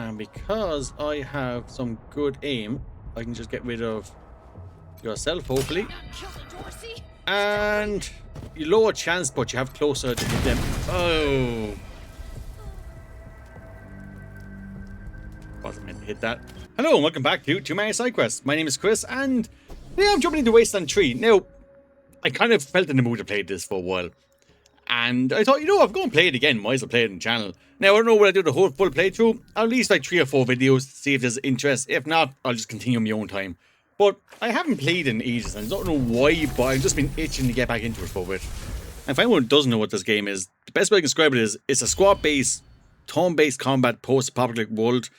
And because I have some good aim, I can just get rid of yourself, hopefully. Dorsey? And you lower chance, but you have closer to hit them. Oh. Wasn't meant to hit that. Hello and welcome back to Too Many Side Quests. My name is Chris and today I'm jumping into Wasteland 3. Now, I kind of felt in the mood to play this for a while. And I thought, you know, I'm going to play it again. Might as well play it on the channel. Now, I don't know when I do the whole full playthrough. I'll release like 3 or 4 videos to see if there's interest. If not, I'll just continue on my own time. But I haven't played in ages. I don't know why, but I've just been itching to get back into it for a bit. And for anyone who doesn't know what this game is, the best way I can describe it is it's a squad-based, turn-based combat post-apocalyptic world.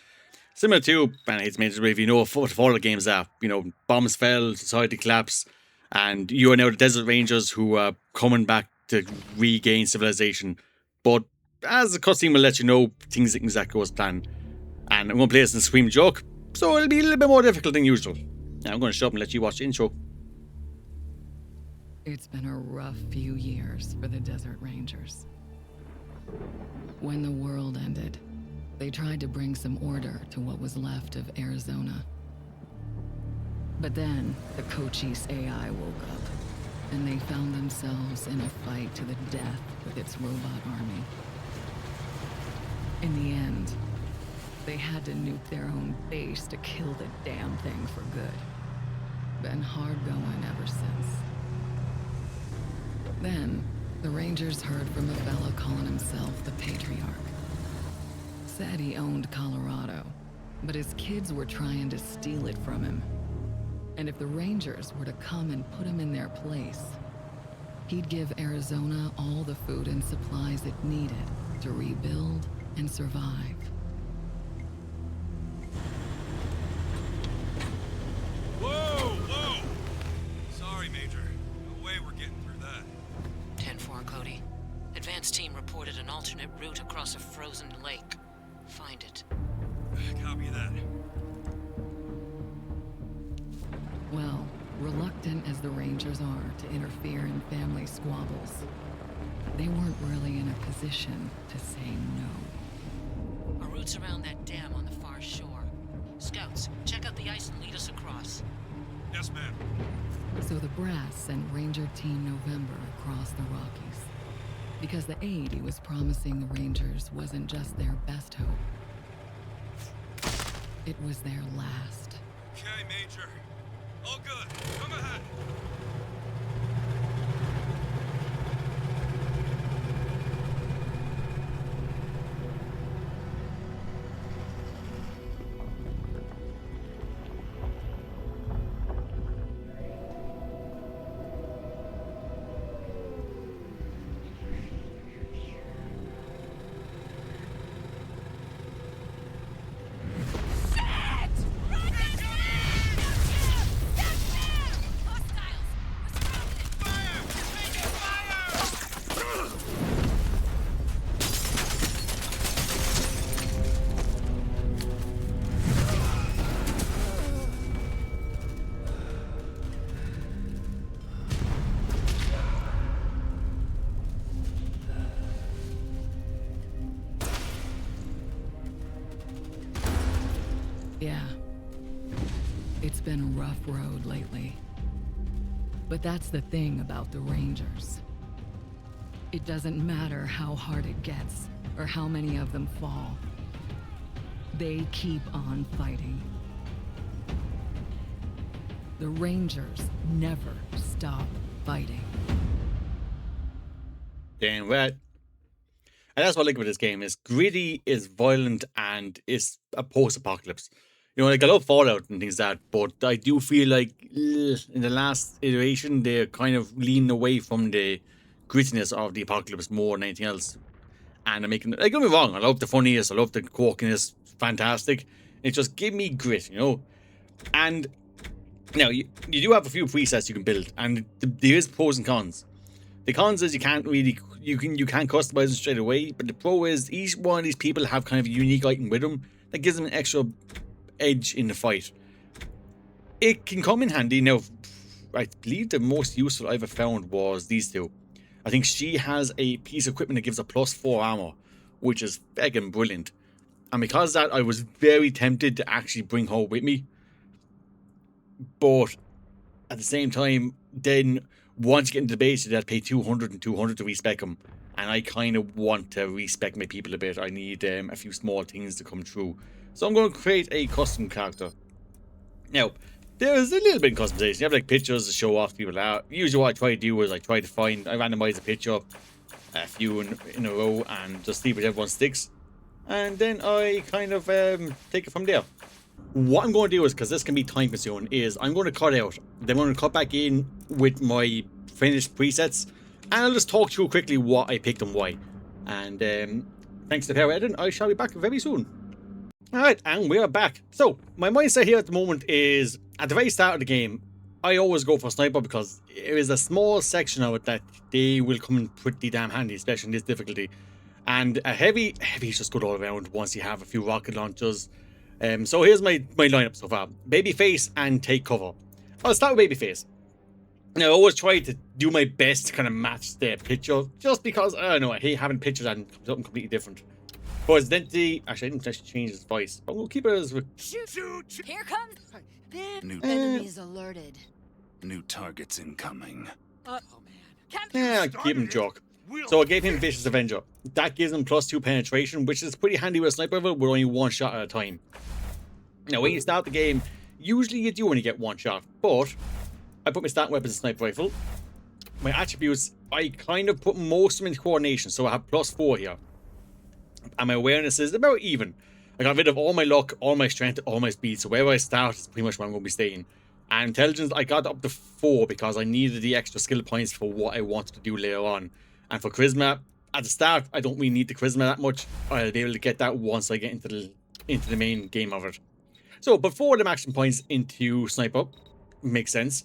Similar to, and it's made if you know what all the games are. You know, bombs fell, society collapsed, and you are now the desert rangers who are coming back to regain civilization. But as the cutscene will let you know, things didn't exactly go as planned. And I'm going to play this in Scream Joke, so it'll be a little bit more difficult than usual. Now I'm going to shut up and let you watch the intro. It's been a rough few years for the Desert Rangers. When the world ended, they tried to bring some order to what was left of Arizona. But then, the Cochise AI woke up, and they found themselves in a fight to the death with its robot army. In the end, they had to nuke their own base to kill the damn thing for good. Been hard going ever since. Then, the Rangers heard from a fella calling himself the Patriarch. Said he owned Colorado, but his kids were trying to steal it from him. And if the Rangers were to come and put him in their place, he'd give Arizona all the food and supplies it needed to rebuild and survive. Whoa! Sorry, Major. No way we're getting through that. 10-4, Cody. Advance team reported an alternate route across a frozen lake. Find it. Copy that. Well, reluctant as the Rangers are to interfere in family squabbles, they weren't really in a position to say no. A route's around that dam on the far shore. Scouts, check out the ice and lead us across. Yes, ma'am. So the brass sent Ranger Team November across the Rockies, because the aid he was promising the Rangers wasn't just their best hope. It was their last. Okay, Major. All good. Come ahead. Yeah. It's been a rough road lately. But that's the thing about the Rangers. It doesn't matter how hard it gets, or how many of them fall. They keep on fighting. The Rangers never stop fighting. Damn right. And that's what I like about this game. It's gritty, it's violent, and it's a post-apocalypse. You know, like I love Fallout and things like that, but I do feel like in the last iteration, they're kind of leaning away from the grittiness of the apocalypse more than anything else. And I'm making, like, don't get me wrong, I love the funniness, I love the quirkiness, fantastic. It just give me grit, you know? And now, you do have a few presets you can build, and there is pros and cons. The cons is you can't customize them straight away, but the pro is each one of these people have kind of a unique item with them that gives them an extra edge in the fight. It can come in handy. Now, I believe the most useful I ever found was these two. I think she has a piece of equipment that gives a +4 armor, which is fucking brilliant. And because of that, I was very tempted to actually bring her with me. But at the same time, then once you get into the base, you'd have to pay 200 and 200 to respec them. And I kind of want to respec my people a bit. I need a few small things to come through. So I'm going to create a custom character. Now, there's a little bit of customization. You have like pictures to show off people out. Usually what I try to do is I randomize a picture, a few in a row, and just see whichever one sticks. And then I kind of take it from there. What I'm going to do is, because this can be time consuming, is I'm going to cut out. Then I'm going to cut back in with my finished presets. And I'll just talk through quickly what I picked and why. And thanks to Power Editing, I shall be back very soon. Alright, and we are back. So, my mindset here at the moment is, at the very start of the game, I always go for sniper because there is a small section of it that they will come in pretty damn handy, especially in this difficulty. And a heavy is just good all around once you have a few rocket launchers. So here's my lineup so far. Babyface and take cover. I'll start with Babyface. Now, I always try to do my best to kind of match the picture, just because, I don't know, I hate having pictures and something completely different. For his identity, actually, I didn't actually change his voice, but we'll keep it as... Shoot! Here comes... New enemies alerted. new targets incoming. Oh, man. Yeah, keep him joke. So I gave him Vicious Avenger. That gives him +2 penetration, which is pretty handy with a sniper rifle with only one shot at a time. Now, when you start the game, usually you do only get one shot, but I put my starting weapons in sniper rifle. My attributes, I kind of put most of them into coordination, so I have +4 here. And my awareness is about even. I got rid of all my luck, all my strength, all my speed, so wherever I start is pretty much where I'm going to be staying. And intelligence, I got up to 4 because I needed the extra skill points for what I wanted to do later on. And for charisma, at the start, I don't really need the charisma that much. I'll be able to get that once I get into the main game of it. So, but 4 of them action points into sniper makes sense.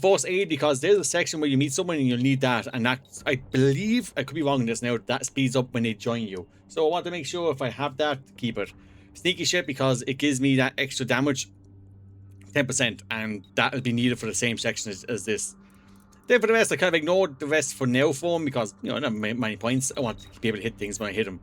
Force aid, because there's a section where you meet someone and you'll need that, and that, I believe, I could be wrong in this now, that speeds up when they join you. So I want to make sure if I have that, keep it. Sneaky shit, because it gives me that extra damage, 10%, and that will be needed for the same section as this. Then for the rest, I kind of ignored the rest for now form, because, you know, I don't have many points. I want to be able to hit things when I hit them.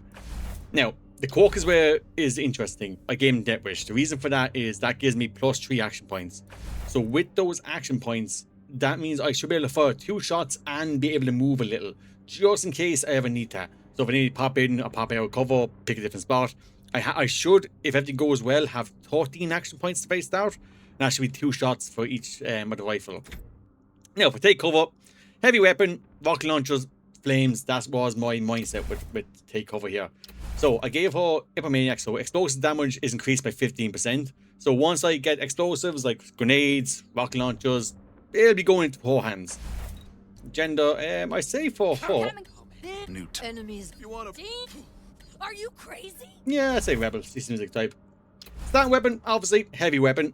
Now, the cork is interesting. I gave him Death Wish. The reason for that is that gives me +3 action points. So with those action points, that means I should be able to fire 2 shots and be able to move a little, just in case I ever need that. So if I need to pop in or pop out of cover, pick a different spot, I should, if everything goes well, have 13 action points to face out. And that should be 2 shots for each with the rifle. Now, for take cover, heavy weapon, rocket launchers, flames, that was my mindset with take cover here. So I gave her Hypomaniac, so explosive damage is increased by 15%. So once I get explosives like grenades, rocket launchers, it'll be going into her hands. Gender, I say for her. New Enemies. You want to... Are you crazy? Yeah, I say rebel. She seems like type. Starting weapon, obviously, heavy weapon.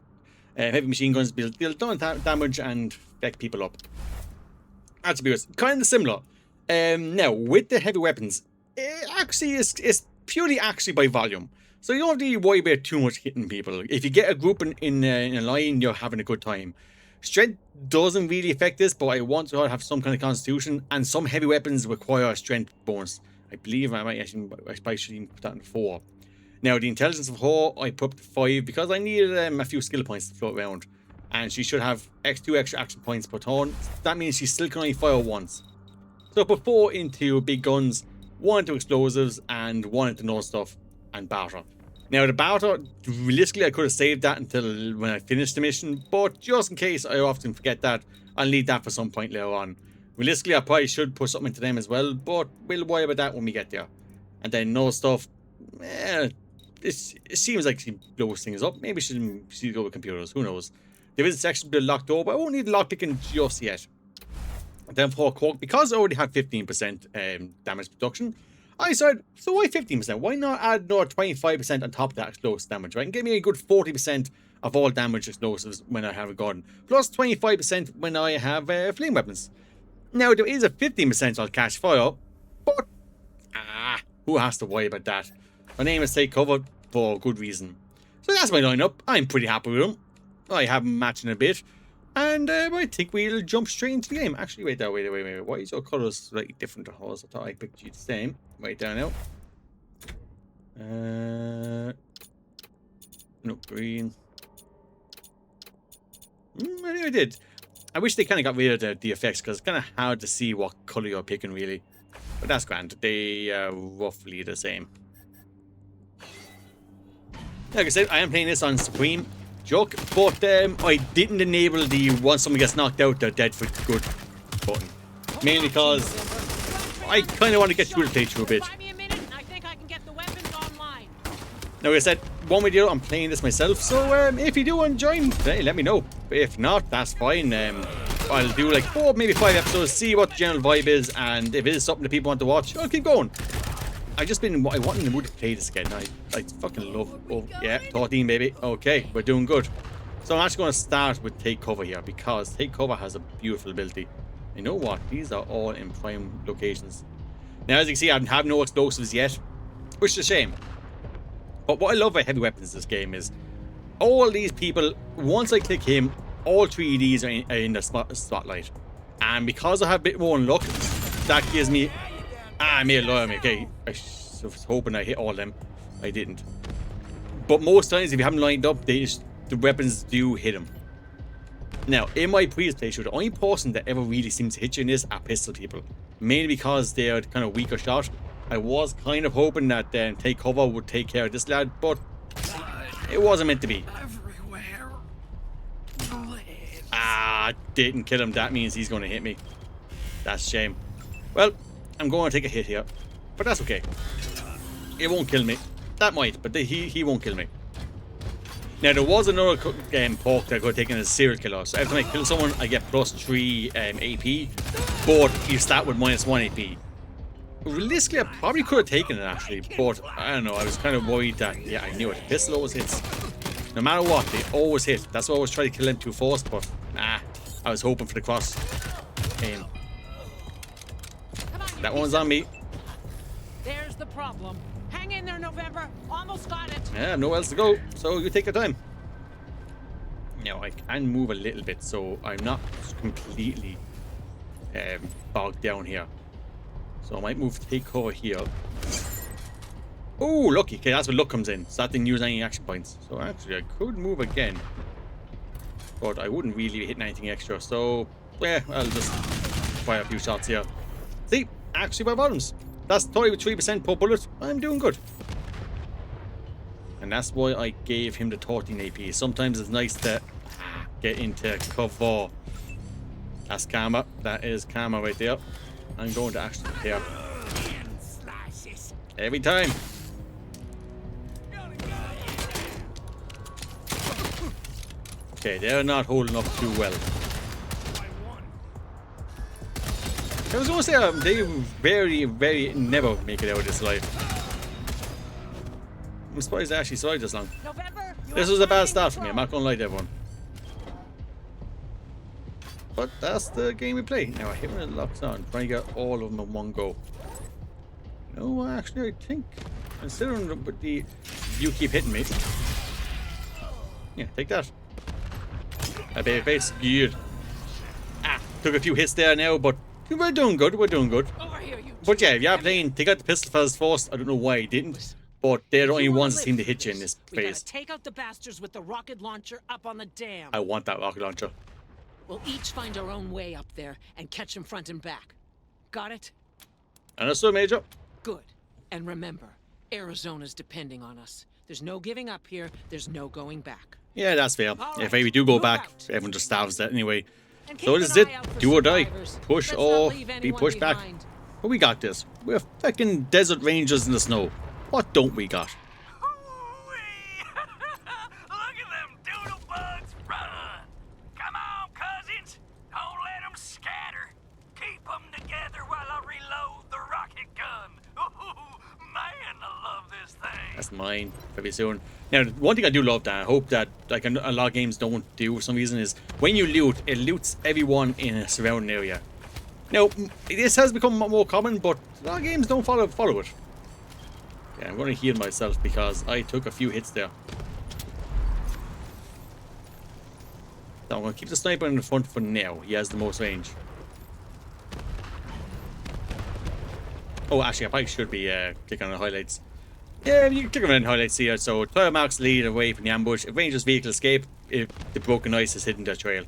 Heavy machine guns deal ton of damage and back people up. Attributes, kind of similar. Now, with the heavy weapons, it actually is purely actually by volume. So you don't really worry about too much hitting people. If you get a group in a line, you're having a good time. Strength doesn't really affect this, but I want to have some kind of constitution, and some heavy weapons require a strength bonus. I believe I probably should even put that in 4. Now, the intelligence of her, I put up to 5 because I needed a few skill points to float around. And she should have 2 extra action points per turn. That means she still can only fire once. So put 4 into big guns, 1 into explosives, and 1 into no stuff, and barter. Now, the barter, realistically, I could have saved that until when I finished the mission, but just in case I often forget that, I'll need that for some point later on. Realistically, I probably should put something into them as well, but we'll worry about that when we get there. And then no stuff, it seems like she blows things up. Maybe she should go with computers, who knows. There is a section with a locked door, but I won't need lockpicking just yet. And then for Cork, because I already have 15% damage reduction, I said, so why 15%? Why not add another 25% on top of that explosive damage, right? And give me a good 40% of all damage explosives when I have a gun. Plus 25% when I have flame weapons. Now, there is a 15% I'll catch fire, but who has to worry about that? My name is Take Cover for good reason. So that's my lineup. I'm pretty happy with them. I have them matching a bit. And I think we'll jump straight into the game. Actually, wait. Why is your colours slightly different to hers? I thought I picked you the same. Wait down now. No, green. I think I did. I wish they kind of got rid of the effects because it's kind of hard to see what color you're picking, really. But that's grand. They are roughly the same. Like I said, I am playing this on Supreme Joke, but I didn't enable the once someone gets knocked out, they're dead for good button. Mainly because I kind of want to get through the playthrough a bit. Buy me a minute and I think I can get the weapons online. Now, like I said, one way or the other, I'm playing this myself, so if you do want to join, hey, let me know. But if not, that's fine. I'll do like 4, maybe 5 episodes, see what the general vibe is, and if it is something that people want to watch, I'll keep going. I want in the mood to play this again. I fucking love. Oh yeah, 13 baby. Okay, we're doing good. So I'm actually going to start with Take Cover here because Take Cover has a beautiful ability. You know what? These are all in prime locations. Now, as you can see, I have no explosives yet, which is a shame. But what I love about heavy weapons in this game is all these people. Once I click him, all 3 of these are in the spotlight, and because I have a bit more luck, that gives me. I made a lot of them. Okay, I was hoping I hit all of them. I didn't. But most times, if you haven't lined up, the weapons do hit them. Now, in my previous playthrough, the only person that ever really seems to hit you in this are pistol people. Mainly because they are kind of weaker shot. I was kind of hoping that Take Cover would take care of this lad, but it wasn't meant to be. Everywhere. Didn't kill him. That means he's going to hit me. That's a shame. Well, I'm going to take a hit here, but that's okay. It won't kill me. That might, but he won't kill me. Now, there was another perk that I could have taken as a serial killer. So every time I kill someone, I get plus 3 AP, but you start with minus 1 AP. Realistically, I probably could have taken it actually, but I don't know. I was kind of worried that, yeah, I knew it. Pistol always hits. No matter what, they always hit. That's why I always try to kill them too fast, but nah, I was hoping for the cross aim. That one's on me. There's the problem. Hang in there, November. Almost got it. Yeah, nowhere else to go, so you take your time. Now, I can move a little bit, so I'm not completely bogged down here. So I might move to Take Cover here. Oh, lucky. Okay, that's where luck comes in. So that didn't use any action points. So actually, I could move again. But I wouldn't really be hitting anything extra. So, yeah, I'll just fire a few shots here. See? Actually, my bottoms. That's 33% per bullet. I'm doing good. And that's why I gave him the 13 AP. Sometimes it's nice to get into cover. That's karma. That is karma right there. I'm going to actually prepare. Every time. Okay, they're not holding up too well. I was going to say, they very never make it out of this life. I'm surprised they actually survived this long. November, This was a bad start for me, I'm not going to lie to everyone. But that's the game we play. Now I hit when it locks on, trying to get all of them in one go. No, actually I think, considering with the, you keep hitting me. Yeah, take that. I bet it's good. Took a few hits there now, but we're doing good, we're doing good. over here, you. But yeah, if you're playing, take out the pistol fellas first. I don't know why I didn't, but they're the only ones that seem to hit you in this We gotta phase. take out the bastards with the rocket launcher up on the dam. I want that rocket launcher. We'll each find our own way up there and catch them front and back. Got it? Understood, Major. Good. And remember, Arizona's depending on us. There's no giving up here. There's no going back. Yeah, that's fair. All If right, we do go move back, out. everyone just starves that anyway. And So keep this is an it. eye out for Do or die. survivors. Push Let's or not leave be anyone pushed back. behind. But we got this. We're fucking desert rangers in the snow. What don't we got? Look at them doodle bugs run! Come on, cousins! Don't let them scatter! Keep them together while I reload the rocket gun! Ooh, man, I love this thing! That's mine. Very soon. Now, one thing I do love that I hope that like a lot of games don't do for some reason is when you loot, it loots everyone in a surrounding area. Now, this has become more common, but a lot of games don't follow it. Okay, I'm going to heal myself because I took a few hits there. So I'm going to keep the sniper in the front for now. He has the most range. Oh, actually, I probably should be clicking on the highlights. Yeah, you can click on it in highlights here. So, tire marks lead away from the ambush. If Ranger's vehicle escape, if the broken ice has hidden their trail.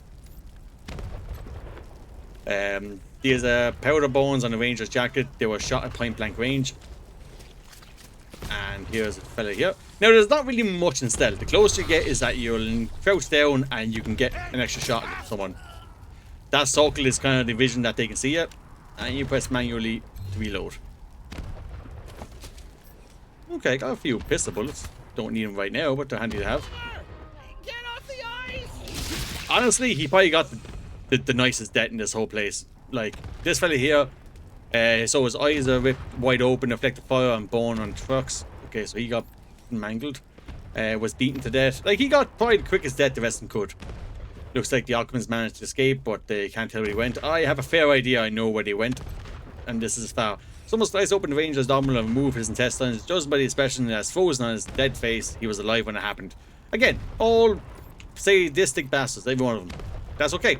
There's powder bones on the Ranger's jacket. They were shot at point blank range. And here's a fella here. Now, there's not really much in stealth. The closer you get is that you'll crouch down and you can get an extra shot at someone. That circle is kind of the vision that they can see you. And you press manually to reload. Okay, got a few pistol bullets. Don't need them right now, but they're handy to have. Get off the ice! Honestly, he probably got the nicest death in this whole place. Like, this fella here, so his eyes are ripped wide open, reflected fire and bone on trucks. Okay, so he got mangled. Was beaten to death. Like, he got probably the quickest death the rest of them could. Looks like the occupants managed to escape, but they can't tell where he went. I have a fair idea I know where they went. And this is far. Someone sliced open the Ranger's abdomen and removed his intestines. Judged by the expression that's frozen on his dead face, he was alive when it happened. Again, all sadistic bastards, every one of them. That's okay.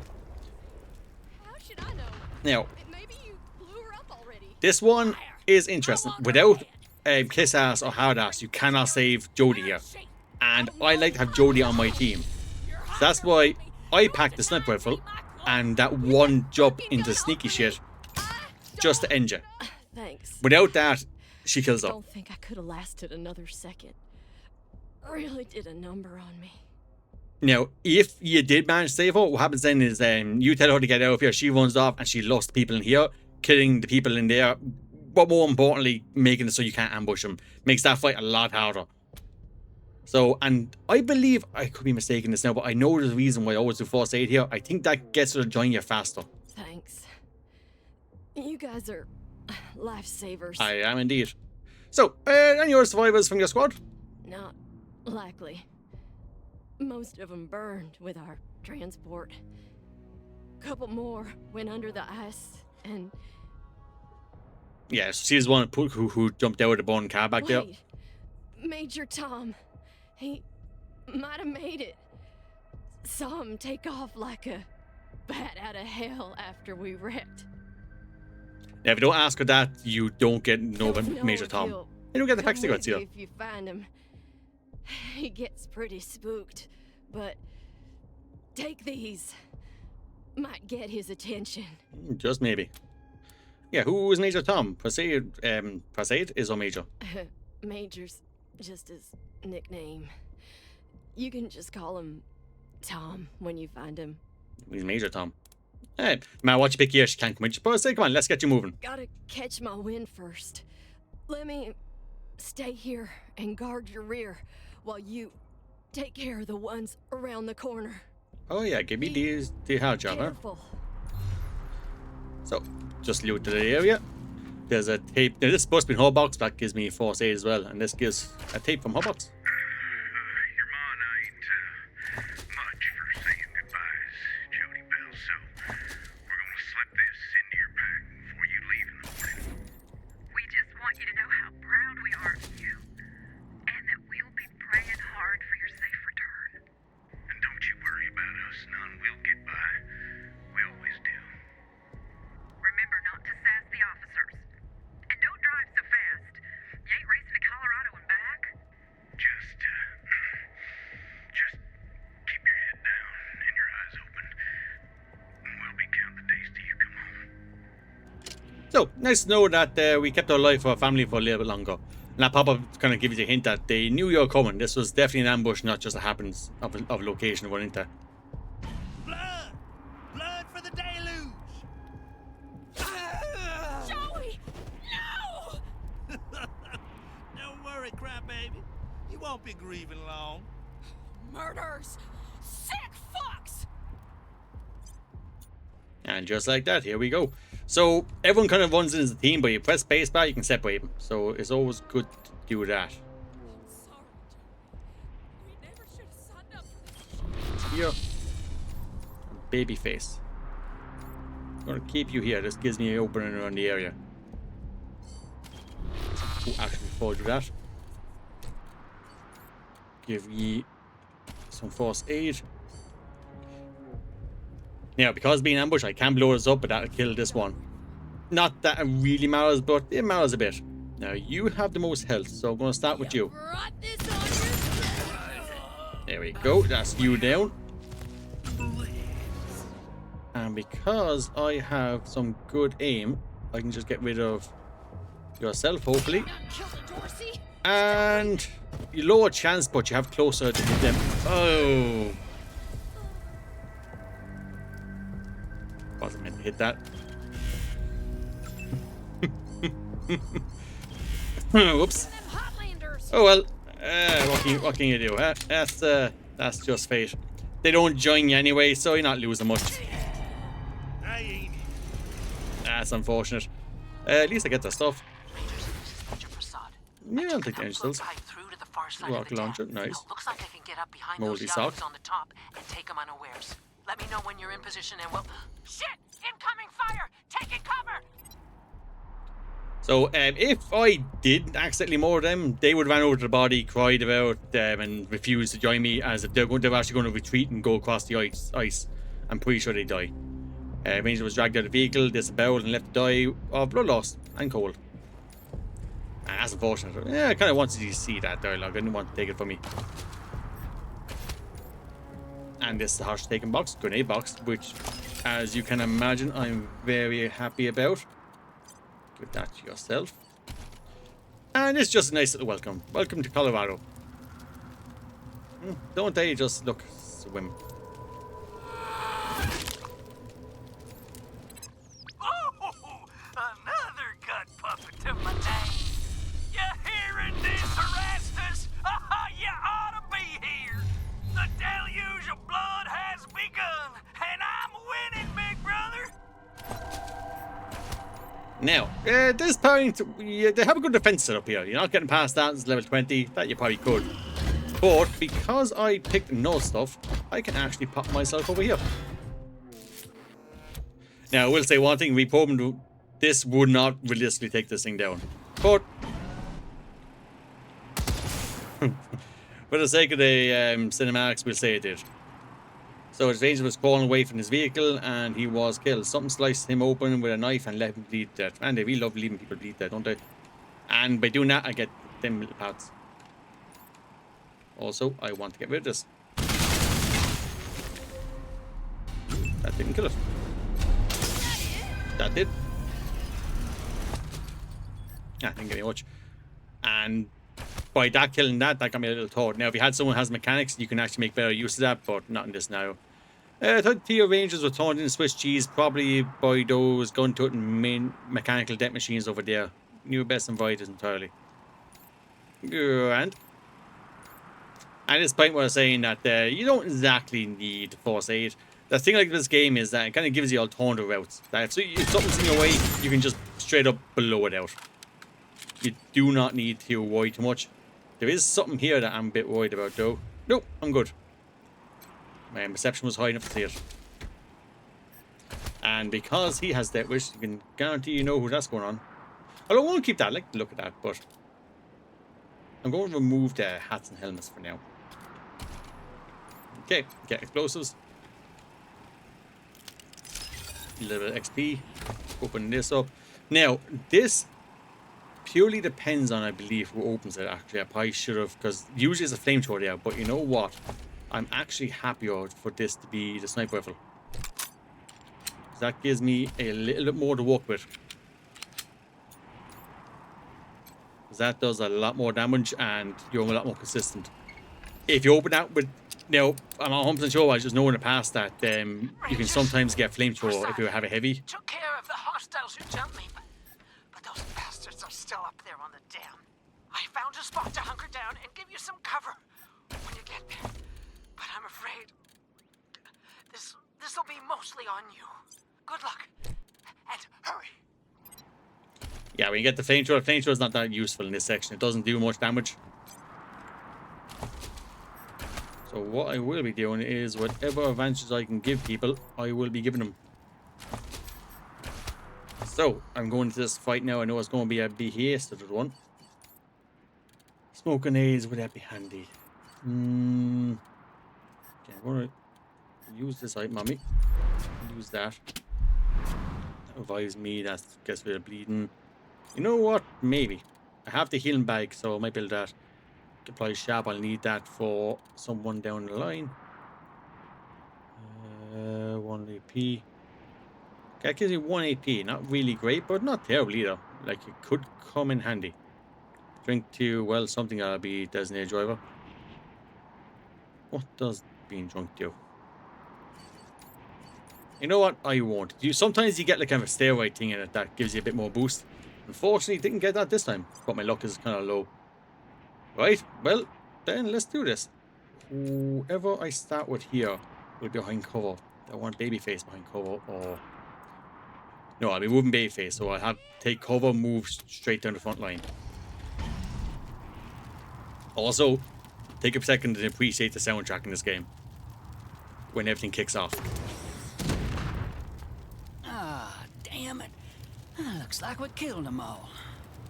How should I know? Now, Maybe you blew her up already. this one is interesting. Without kiss ass or hard ass, you cannot save Jodie here. And I like to have Jodie on my team. So that's why I packed the sniper rifle and that one jump into sneaky shit just to end you. Thanks. Without that, she kills up. Don't think I could have lasted another second. Really did a number on me. Now, if you did manage to save her, what happens then is you tell her to get out of here, she runs off and she lost people in here, killing the people in there, but more importantly, making it so you can't ambush them. Makes that fight a lot harder. So, and I believe, I could be mistaken this now, but I know there's a reason why I always do first aid here. I think that gets her to join you faster. Thanks. You guys are lifesavers. I am indeed. So, any other survivors from your squad? Not likely. Most of them burned with our transport. Couple more went under the ice, and Yeah, she's the one who jumped out of the bone car back there. wait, Major Tom, he might have made it. Saw him take off like a bat out of hell after we wrecked. Now, if you don't ask her that, you don't get no Don't know Major if Tom. he'll You don't get the come pack cigarettes with here. you if you find him. He gets pretty spooked, but take these. Might get his attention. Just maybe. Yeah, who is Major Tom? Prasad is our Major. Major's just his nickname. You can just call him Tom when you find him. He's Major Tom. Hey, man, what you pick here? She can't come in. Prasad, come on, let's get you moving. Gotta catch my wind first. Let me stay here and guard your rear while you take care of the ones around the corner. Oh yeah, give me the hard job, huh? Careful. So, just loot to the area. There's a tape. Now, this is supposed to be in her box. That gives me first aid as well. And this gives a tape from her box. Your man ain't much for saying goodbyes, Jodie Bell, so we're gonna slip this into your pack before you leave in the morning. We just want you to know how proud we are of you, and that we'll be praying hard for your safe return. And don't you worry about us, none. We'll get by. We always do. Remember not to sass the officers. And don't drive so fast. You ain't racing to Colorado and back. Just keep your head down and your eyes open. And we'll be counting the days till you come home. So, nice to know that we kept our life for our family for a little bit longer. And that pop-up kind of gives you a hint that they knew you were coming. This was definitely an ambush, not just a happens of location run into. Blood! Blood for the deluge! Joey! No! Don't worry, crybaby. You won't be grieving long. Murders! Sick fucks! And just like that, here we go. So, everyone kind of runs in as a team, but you press spacebar, you can separate them. So, it's always good to do that. I'm sorry, Joey. We never should have signed up for this. Here. Baby face. I'm gonna keep you here. This gives me an opening around the area. Oh, actually, before I do that, give ye some first aid. Now, because being ambushed, I can blow this up, but that'll kill this one. Not that it really matters, but it matters a bit. Now, you have the most health, so I'm going to start with you. Brought this on yourself. There we go. That's you down. And because I have some good aim, I can just get rid of yourself, hopefully. Not kill the Dorsey. And you lower chance, but you have closer to hit them. Oh. Wasn't meant to hit that. Whoops. Them Hotlanders. Oh well. What can you do? That's just fate. They don't join you anyway, so you're not losing much. That's unfortunate. At least I get the stuff. Rangers, this is Major Prasad. Yeah, I'll take the angels. Right through to the far side Rocket of the launcher, dam. nice. Now, looks like I can get up behind Moldy those sock. yahoos on the top and take them unawares. Let me know when you're in position and we'll... Shit! Incoming fire! Taking cover! So if I did accidentally murder them, they would have ran over to the body, cried about them, and refused to join me, as if they're actually going to retreat and go across the ice. I'm pretty sure they die. Ranger was dragged out of the vehicle, disemboweled, and left to die of blood loss and cold. And that's unfortunate. Yeah, I kind of wanted you to see that dialogue. I didn't want to take it from me. And this is the harsh taken box, grenade box, which, as you can imagine, I'm very happy about. Give that to yourself. And it's just a nice little welcome. Welcome to Colorado. Don't they just look swim? Oh, another gut puppet to my name. You hearing this, Erastus? You ought to be here. The deluge of blood has begun, and I'm winning, big brother. Now, this point, they have a good defense set up here. You're not getting past that. It's level 20. That you probably could. But because I picked no stuff, I can actually pop myself over here. Now, I will say one thing. Reprogrammed, this would not realistically take this thing down. But for the sake of the cinematics, we'll say it did. So his ranger was crawling away from his vehicle and he was killed. Something sliced him open with a knife and let him bleed to death. And they really love leaving people bleed dead, don't they? And by doing that, I get them little parts. Also, I want to get rid of this. That didn't kill it. That did. Ah, didn't get me much. And by that killing that got me a little thought. Now, if you had someone who has mechanics, you can actually make better use of that, but not in this now. I thought the Rangers were turned into Swiss cheese, probably by those gun-toting main mechanical death machines over there. New best invited entirely. And at this point, we're saying that you don't exactly need force aid. The thing like this game is that it kind of gives you alternative routes. That if something's in your way, you can just straight up blow it out. You do not need to worry too much. There is something here that I'm a bit worried about, though. Nope, I'm good. My perception was high enough to see it. And because he has that wish, you can guarantee you know who that's going on. I don't want to keep that. I like to look at that, but I'm going to remove the hats and helmets for now. Okay, get explosives. A little bit of XP. Open this up. Now, this purely depends on, I believe, who opens it. Actually, I probably should have, because usually it's a flamethrower there. But you know what? I'm actually happier for this to be the sniper rifle. That gives me a little bit more to work with. That does a lot more damage and you're a lot more consistent. If you open that with, now, I'm not 100% sure, I just know in the past that you can sometimes get flamethrower if you have a heavy. Took care of the hostiles who jumped me, but those bastards are still up there on the dam. I found a spot to hunker down and give you some cover when you get there. But I'm afraid this'll be mostly on you. Good luck, and hurry. Yeah, when you get the flamethrower is not that useful in this section. It doesn't do much damage. So what I will be doing is whatever advantages I can give people, I will be giving them. So, I'm going to this fight now. I know it's going to be a hasted one. Smoke grenades, would that be handy? Okay, I'm going to use this item on me. Use that. That revives me. That gets rid of bleeding. You know what? Maybe. I have the healing bag, so I might build that. Apply sharp, I'll need that for someone down the line. 1 AP. That gives me 1 AP. Not really great, but not terrible either. Like, it could come in handy. Drink 2, well, something I'll be designated driver. What does being drunk do? You know what? I won't. Sometimes you get like kind of a steroid thing in it that gives you a bit more boost. Unfortunately, didn't get that this time. But my luck is kind of low. Right, well, then let's do this. Whoever I start with here will be behind cover. I want babyface behind cover, or... No, I'll be moving babyface, so I'll have take cover, move straight down the front line. Also, take a second to appreciate the soundtrack in this game. When everything kicks off. Ah, damn it. Looks like we killed them all.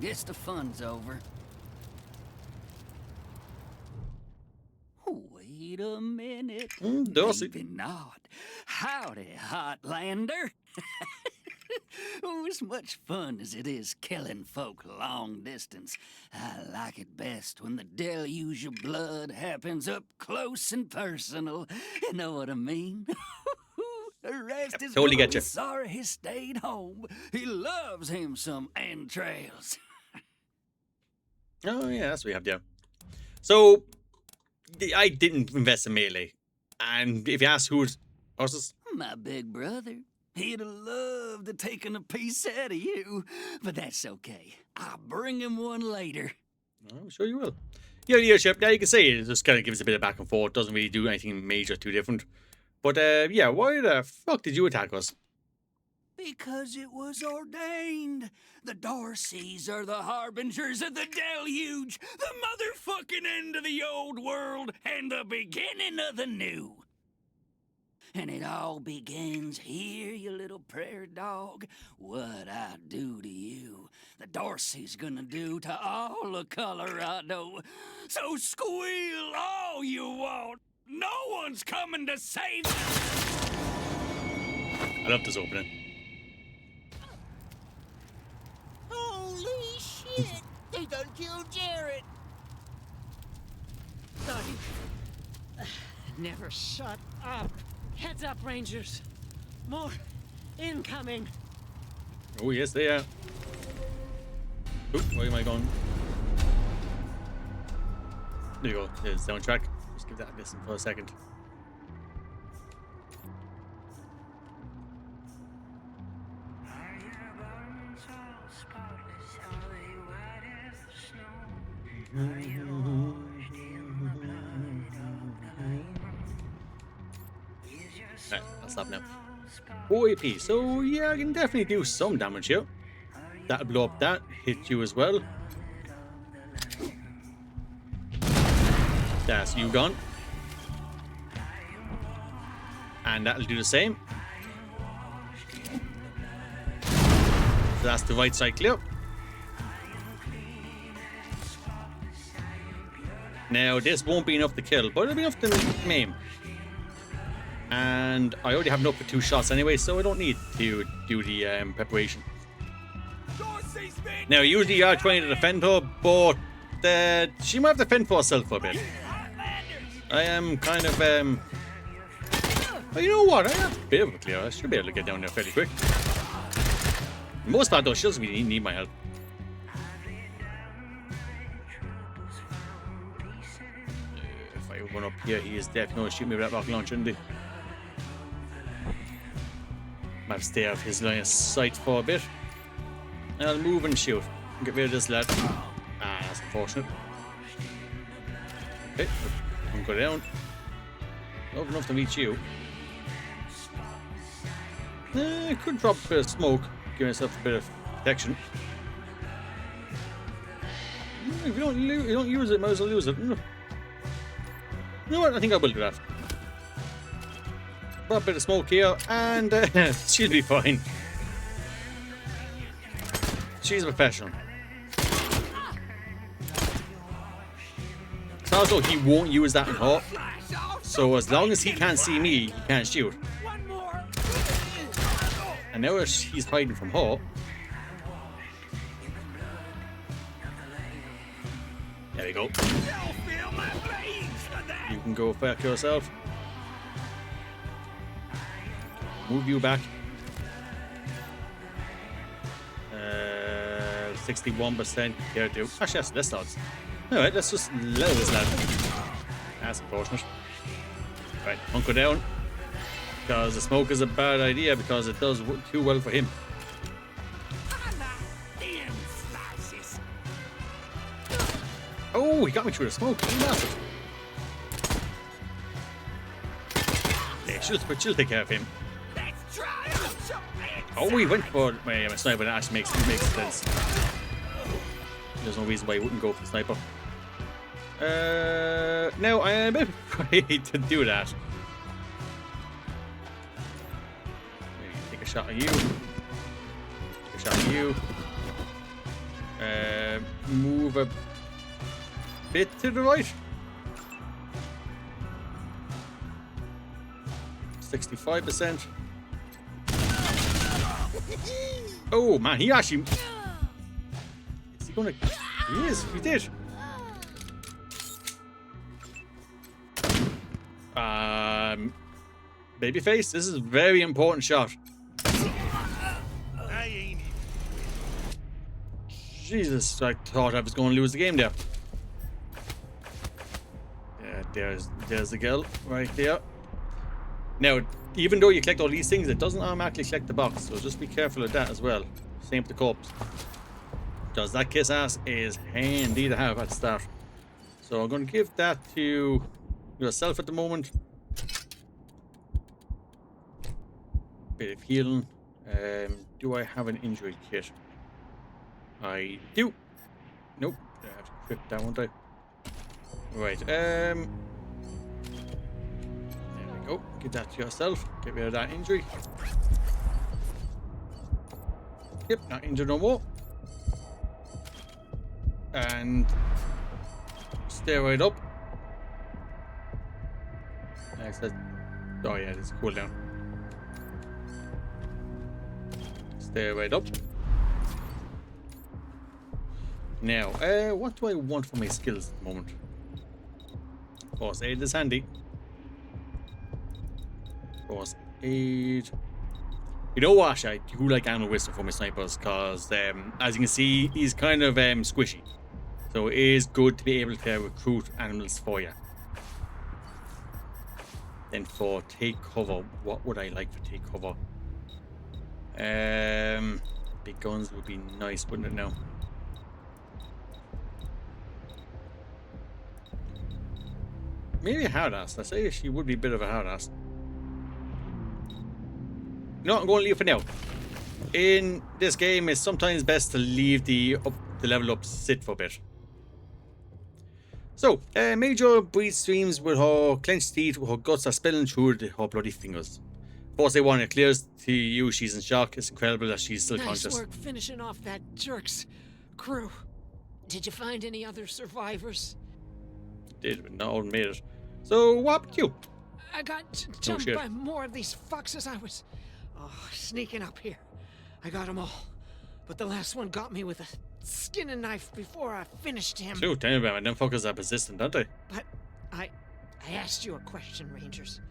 Guess the fun's over. Wait a minute. Dorsey. Maybe not. Howdy, Hotlander. Oh, as much fun as it is killing folk long distance, I like it best when the deluge of blood happens up close and personal. You know what I mean? The rest is totally gonna get be you. sorry he stayed home. He loves him some entrails. Oh, yeah, that's what we have there. So, I didn't invest in melee. And if you ask who's... Horses? My big brother. He'd have loved to taken a piece out of you, but that's okay. I'll bring him one later. I'm sure you will. Yeah, leadership, yeah, you can say it just kind of gives a bit of back and forth. Doesn't really do anything major too different. But, yeah, why the fuck did you attack us? Because it was ordained. The Dorseys are the harbingers of the deluge, the motherfucking end of the old world, and the beginning of the new. And it all begins here, you little prairie dog. What I do to you, the Dorsey's gonna do to all of Colorado. So squeal all you want. No one's coming to save you. I love this opening. Holy shit! They done killed Jarett! Sorry. Never shut up. Heads up, Rangers. More incoming. Oh, yes, they are. Oop, where am I going? There you go. There's the soundtrack. Just give that a listen for a second. Alright, I'll stop now. 4 AP, so yeah, I can definitely do some damage here. That'll blow up that, hit you as well. That's you gone. And that'll do the same. So that's the right side clear. Now this won't be enough to kill, but it'll be enough to maim. And I already have enough for 2 shots anyway, so I don't need to do the preparation. Now, usually you are trying to defend her, but she might have to fend for herself for a bit. I am kind of, oh, you know what? I have a bit of a clear. I should be able to get down there fairly quick. For the most part, though, she doesn't really need my help. If I run up here, he is definitely going to shoot me with that rocket launcher, isn't he? Might have to stay out of his line of sight for a bit. And I'll move and shoot. Get rid of this lad. Ah, that's unfortunate. Okay, I'm going down. Not enough to reach you. I could drop a bit of smoke. Give myself a bit of protection. If you don't use it, might as well use it. You know what? I think I will do that. Put a bit of smoke here, and she'll be fine. She's a professional. It's also he won't use that in her. So as long as he can't see me, he can't shoot. And now he's hiding from her. go back yourself. Move you back. 61% here too. Actually, that's less odds. Alright, let's just let this lad. That's unfortunate. Right, hunker down. Because the smoke is a bad idea because it does too well for him. Oh, he got me through the smoke. He massive. Yeah, she'll take care of him. Oh, he went for my sniper. That actually makes sense. There's no reason why he wouldn't go for the sniper. No, I am a bit afraid to do that. Maybe take a shot at you. Take a shot at you. Move a bit to the right. 65%. Oh man, he actually. Is he gonna? He is. He did. Babyface, this is a very important shot. Jesus, I thought I was going to lose the game there. Yeah, there's the girl right there. Now, even though you collect all these things, it doesn't automatically collect the box, so just be careful of that as well. Same with the corpse. Because that kiss ass is handy to have at the start. So I'm going to give that to yourself at the moment. Bit of healing. Do I have an injury kit? I do. Nope. I have to equip that, won't I? Right. There we go. Give that to yourself. Get rid of that injury. Yep, not injured no more. And stay right up. Next, oh yeah, this is cooldown. Stay right up. Now, what do I want for my skills at the moment? Force aid is handy. Force aid. You know what? I do like animal wisdom for my snipers because, as you can see, he's kind of squishy. So it is good to be able to recruit animals for you. Then for take cover, what would I like for take cover? Big guns would be nice, wouldn't it now? Maybe a hard ass. I say she would be a bit of a hard ass. No, I'm going to leave for now. In this game, it's sometimes best to leave the level up sit for a bit. So, Major breathes streams with her clenched teeth, with her guts are spilling through her bloody fingers. Force A1, it clears to you, she's in shock. It's incredible that she's still conscious. Nice work finishing off that jerk's crew. Did you find any other survivors? Did, but not all made it. So, what happened to you? I got jumped by more of these foxes. I was sneaking up here. I got them all. But the last one got me with a skinning knife before I finished him. Dude, tell me about it. Them fuckers are persistent, aren't they? But I asked you a question, Rangers.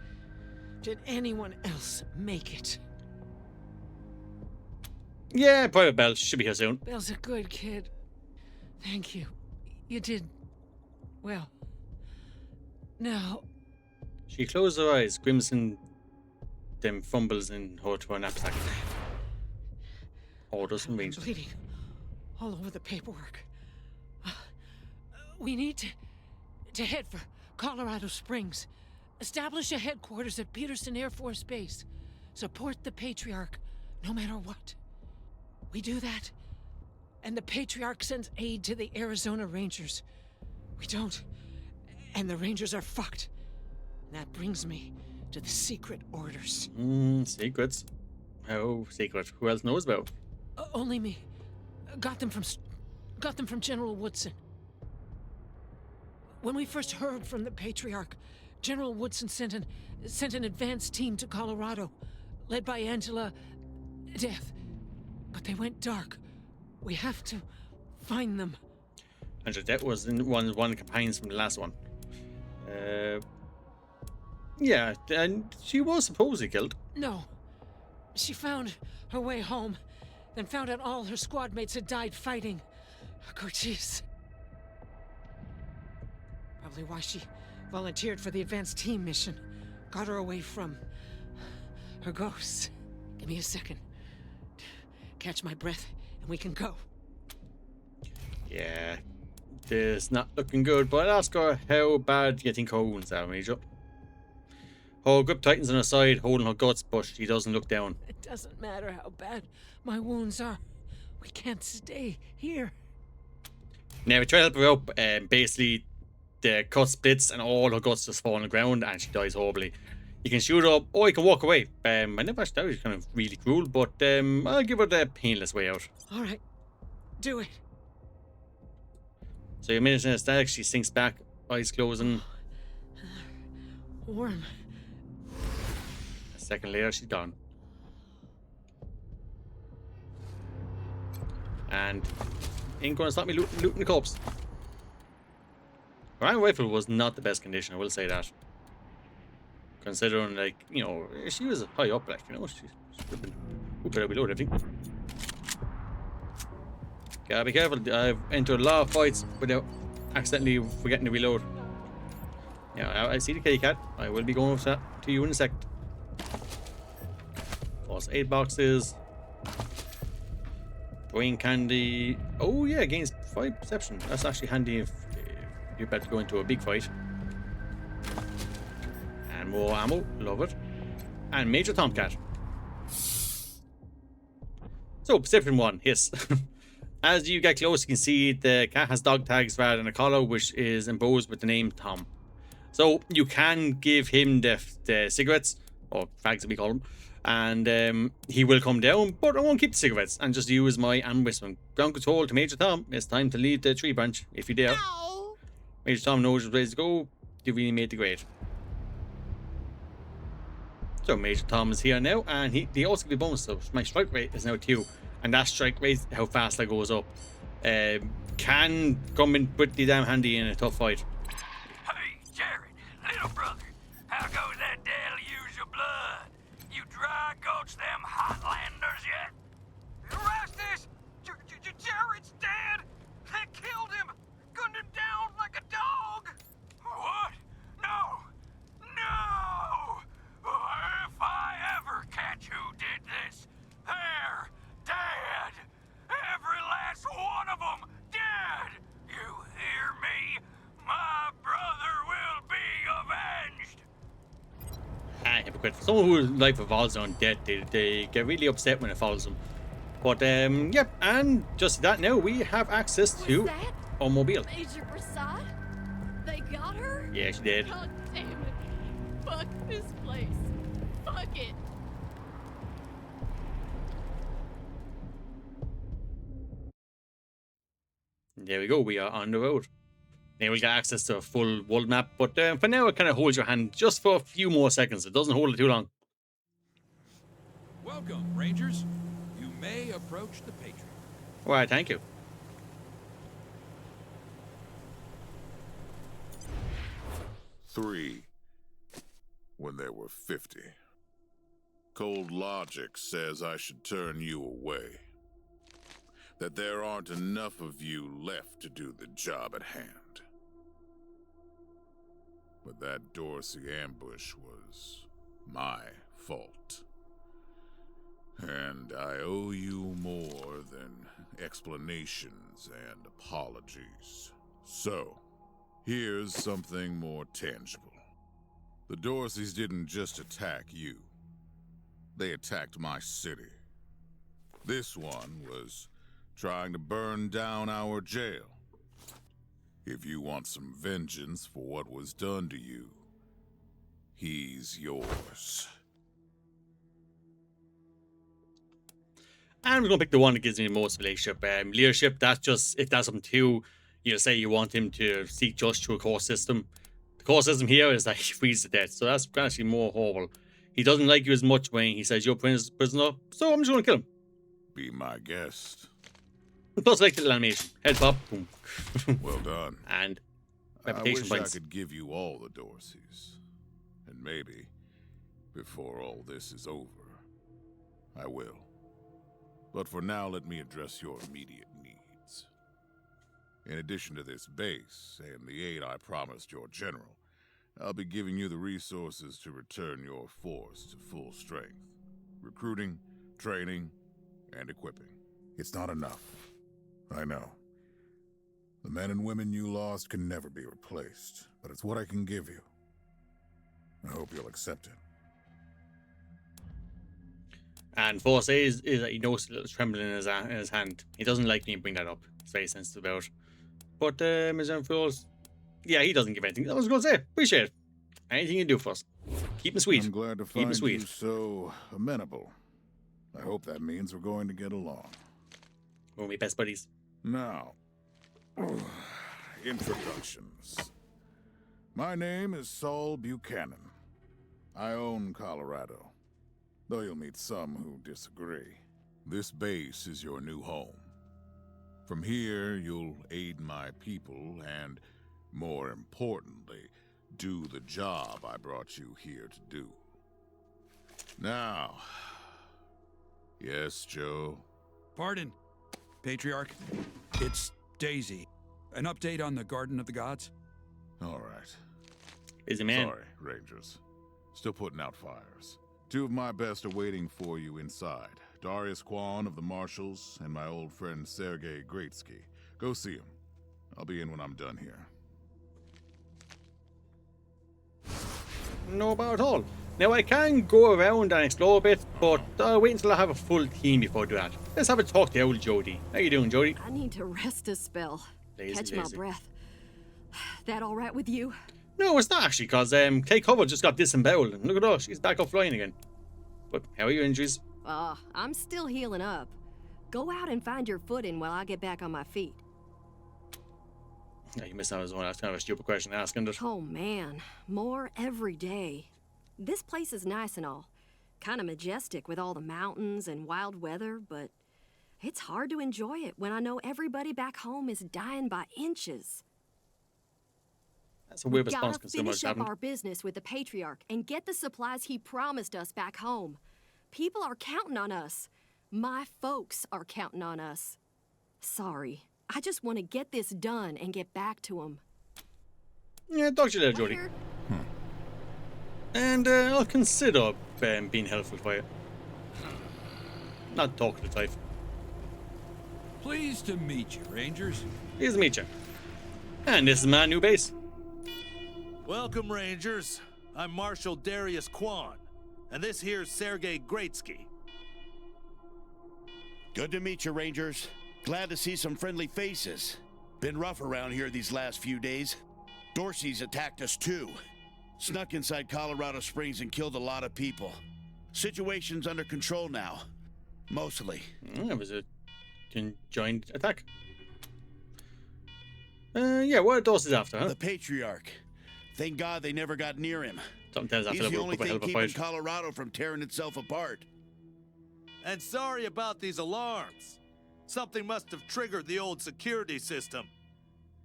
Did anyone else make it? Yeah, Private Bell. She should be here soon. Bell's a good kid. Thank you. You did well. Now... She closed her eyes, grimacing them fumbles in her to her knapsack. Orders from Rangers. Bleeding all over the paperwork. We need to head for Colorado Springs. Establish a headquarters at Peterson Air Force Base. Support the Patriarch, no matter what. We do that, and the Patriarch sends aid to the Arizona Rangers. We don't, and the Rangers are fucked. That brings me to the secret orders. Secrets? Oh, secret. Who else knows about? Only me. Got them from General Woodson. When we first heard from the Patriarch, General Woodson sent an advance team to Colorado, led by Angela Death. But they went dark. We have to find them. Angela Death was in one of the companions from the last one. Yeah, and she was supposedly killed. No. She found her way home, then found out all her squad mates had died fighting. Jeez. Probably why she volunteered for the advanced team mission. Got her away from her ghosts. Give me a second. Catch my breath, and we can go. Yeah, this not looking good, but I'll ask her how bad do you think her wounds are, Major? Her grip tightens on her side, holding her guts, but she doesn't look down. It doesn't matter how bad my wounds are. We can't stay here. Now, we try to help her up, and basically, the cut splits and all her guts just fall on the ground, and she dies horribly. You can shoot her up, or you can walk away. I never actually thought it was kind of really cruel, but I'll give her the painless way out. All right, do it. So, a minute in a static, she sinks back, eyes closing. Warm. A second later, she's gone. And ain't gonna stop me looting the corpse. Her iron rifle was not the best condition, I will say that. Considering, like, you know, she was high up, like, you know, she could have been. We better reload everything. Gotta be careful. I've entered a lot of fights without accidentally forgetting to reload. Yeah, I see the kitty cat. I will be going with that to you in a second. Plus 8 boxes. Brain candy. Oh yeah, gains 5 perception. That's actually handy if you're about to go into a big fight. And more ammo. Love it. And Major Tomcat. So, Pacific 1, hiss. As you get close, you can see the cat has dog tags rather than a collar, which is embossed with the name Tom. So you can give him the cigarettes, or fags as we call them, and he will come down, but I won't keep the cigarettes and just use my whistling. Ground control to Major Tom. It's time to leave the tree branch, if you dare. Ow. Major Tom knows he's ready to go. You really made the grade. So Major Tom is here now, and he also gives a bonus, so my strike rate is now 2. And that strike rate, how fast that goes up, can come in pretty damn handy in a tough fight. Hey, Jarett, little brother, how goes that deluge of blood? You dry gulch them Hotlanders yet? Rastus! Jared's dead! They killed him! Gunned him down like a dog! What? No! No! If I ever catch who did this, they're dead! Every last one of them dead! You hear me? My brother will be avenged! Ah, hypocrite. For someone whose life revolves on death, they get really upset when it follows them. But, yep, and just that now, we have access to Was that our mobile. Major Prasad? They got her? Yeah, she did. God damn it. Fuck this place. Fuck it. There we go, we are on the road. Now we'll get access to a full world map, but for now it kind of holds your hand just for a few more seconds. It doesn't hold it too long. Welcome, Rangers. You may approach the Patriarch. Alright, thank you. Three, when there were 50. Cold logic says I should turn you away. That there aren't enough of you left to do the job at hand. But that Dorsey ambush was my fault. And I owe you more than explanations and apologies. So, here's something more tangible. The Dorseys didn't just attack you. They attacked my city. This one was trying to burn down our jail. If you want some vengeance for what was done to you, he's yours. And we're going to pick the one that gives me the most relationship. Leadership, that's just, if that's something too, you say you want him to seek justice through a court system. The court system here is like he frees to death, so that's actually more horrible. He doesn't like you as much when he says you're a prisoner, so I'm just going to kill him. Be my guest. Plus, like little animation. Head pop, boom. Well done. And I reputation wish points. I could give you all the Dorseys. And maybe, before all this is over, I will. But for now, let me address your immediate needs. In addition to this base and the aid I promised your general, I'll be giving you the resources to return your force to full strength. Recruiting, training, and equipping. It's not enough. I know. The men and women you lost can never be replaced, but it's what I can give you. I hope you'll accept it. And Force is that he knows a little trembling in his hand. He doesn't like me bring that up. He's very sensitive about it. But Mr. Fools, yeah, he doesn't give anything. I was going to say, appreciate it. Anything you do for us. Keep him sweet. I'm glad to find you so amenable. I hope that means we're going to get along. We'll be best buddies. Now, introductions. My name is Saul Buchanan. I own Colorado, though you'll meet some who disagree. This base is your new home. From here, you'll aid my people and, more importantly, do the job I brought you here to do. Now, yes, Joe? Pardon, Patriarch. It's Daisy. An update on the Garden of the Gods? All right. Busy man. Sorry, Rangers. Still putting out fires. Two of my best are waiting for you inside. Kwon of the Marshals and my old friend Sergei Greatsky. Go see him. I'll be in when I'm done here. No about at all. Now I can go around and explore a bit, but I'll wait until I have a full team before I do that. Let's have a talk to old Jodie. How you doing, Jodie? I need to rest a spell. Catch my lazy. breath. That all right with you? No, it's not actually, because Clay Cover just got disemboweled. And look at her, she's back up flying again. But how are your injuries? I'm still healing up. Go out and find your footing while I get back on my feet. Yeah, you missed out as well. That's kind of a stupid question to ask, isn't it? Oh man, more every day. This place is nice and all. Kind of majestic with all the mountains and wild weather, but it's hard to enjoy it when I know everybody back home is dying by inches. That's a weird response We gotta considering what's finish up happened. our business with the Patriarch and get the supplies he promised us back home. People are counting on us. My folks are counting on us. Sorry, I just want to get this done and get back to them. Yeah, talk to you later, Jodie. And I'll consider being helpful for you. Not talkative type. Pleased to meet you, Rangers. Pleased to meet you. And this is my new base. Welcome, Rangers. I'm Marshal Darius Kwon, and this here's Sergei Greatsky. Good to meet you, Rangers. Glad to see some friendly faces. Been rough around here these last few days. Dorsey's attacked us too. Snuck inside Colorado Springs and killed a lot of people. Situation's under control now. Mostly. It was a conjoined attack. Yeah, what are Dorsey's after, huh? The Patriarch. Thank God they never got near him. Something tells us He's after the that only we'll thing put a keeping fight. Colorado from tearing itself apart. And sorry about these alarms. Something must have triggered the old security system.